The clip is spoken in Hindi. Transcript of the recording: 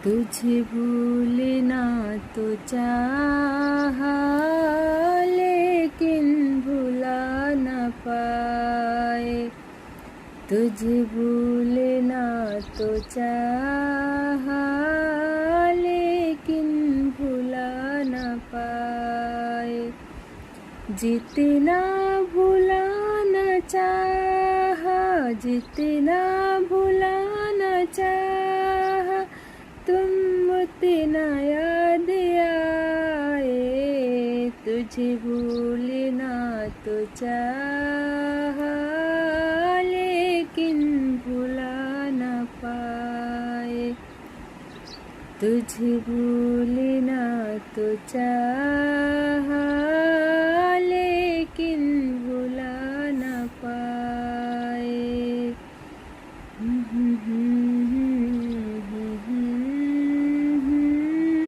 तुझे भूलना तो चाहा, लेकिन भुला न पाए। तुझे भूलना तो चाहा, लेकिन भुला न पाए। जितना भुलाना चाहा, जितना भुलाना चाहा, तुम उतना याद आए। तुझे भूलना तो चाहा, लेकिन भुला न पाए। तुझे भूलना तो चाहा,